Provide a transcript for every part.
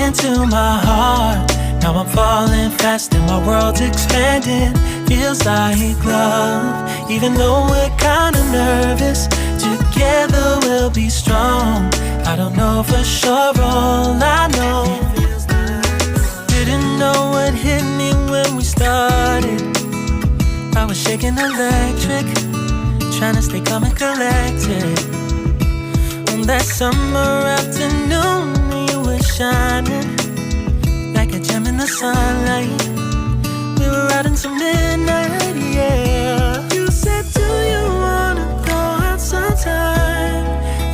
into my heart. Now I'm falling fast and my world's expanding. Feels like love, even though we're kinda nervous. Together we'll be strong. I don't know for sure, all I know. Didn't know what hit me when we started. I was shaking electric, trying to stay calm and collected. On that summer afternoon, you were shining like a gem in the sunlight. We were out until midnight, yeah. You said, do you wanna go out sometime?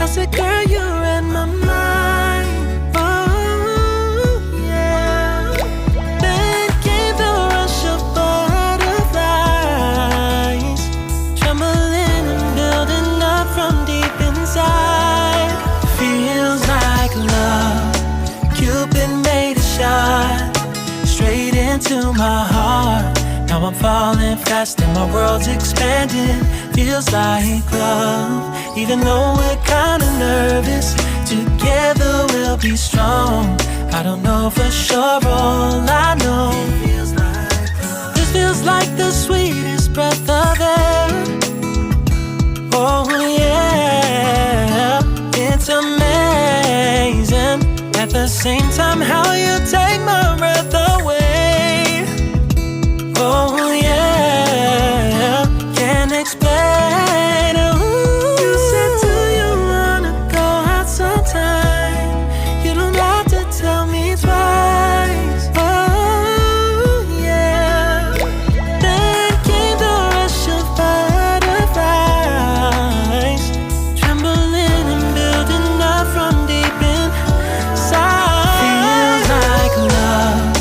I said, girl, you read my mind. Oh, yeah. Then came the rush of butterflies, trembling and building up from deep inside. Feels like love. Cupid made a shot straight into my heart. Now I'm falling fast and my world's expanding. Feels like love, even though we're kinda nervous. Together we'll be strong. I don't know for sure, all I know. This feels like the sweetest breath of air. Oh yeah, it's amazing. At the same time, how you take my breath away. Oh yeah, can't explain. Ooh. You said, do you wanna go out sometime? You don't have to tell me twice. Oh yeah. Then came the rush of butterflies, trembling and building up from deep inside. Feels like love.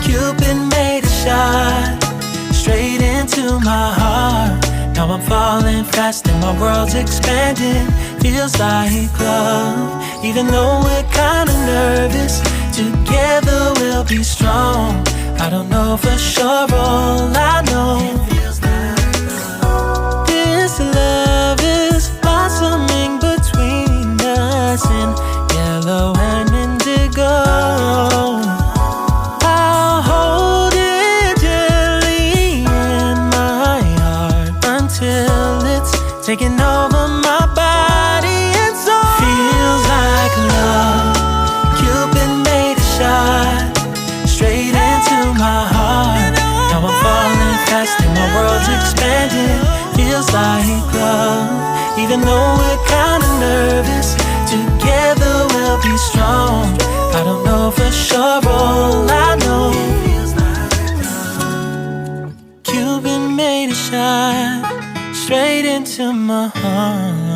Cupid made a shot straight into my heart. Now I'm falling fast and my world's expanding. Feels like love, even though we're kinda nervous. Together we'll be strong. I don't know for sure, all I know. This love is blossoming between us in yellow and indigo. I'll hold it gently in my heart until it's taking over my body and soul. Feels like love. Cupid made a shot straight into my heart. Now I'm falling fast and my world's expanding. Feels like love, even though we're kinda nervous. Together we'll be strong. I don't know for sure, all I know. Cupid made a shot straight into my heart.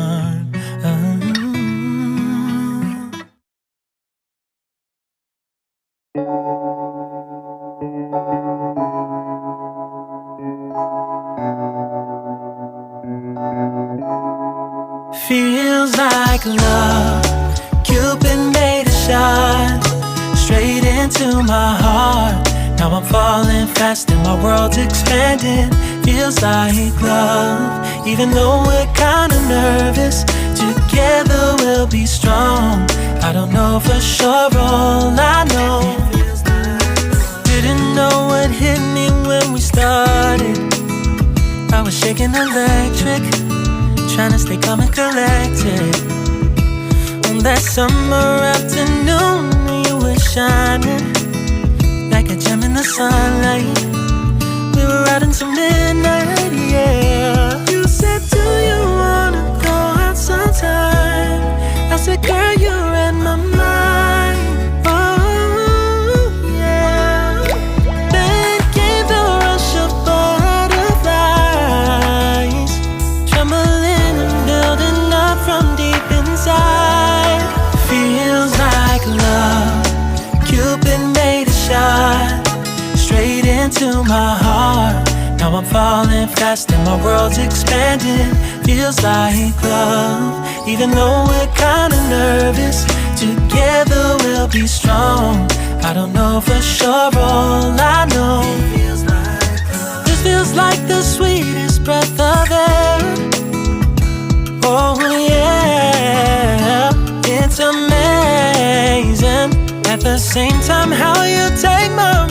Feels like love. Cupid made a shot straight into my heart. Now I'm falling fast and my world's expanding. Feels like love, even though we're kinda nervous. Together we'll be strong. I don't know for sure, all I know. Didn't know what hit me when we started. I was shaking electric, trying to stay calm and collected. On that summer afternoon, you were shining like a gem in the sunlight. We were out until midnight, yeah. You said, do you wanna go out sometime? I said, girl, you read my mind. Oh yeah. Then came the rush of butterflies, trembling and building up from deep inside. Feels like love. Cupid made a shot straight into my heart. Now I'm falling fast and my world's expanding. Feels like love, even though we're kinda nervous. Together we'll be strong. I don't know for sure, all I know. This feels like the sweetest breath of air. Oh yeah, it's amazing. At the same time, how you take my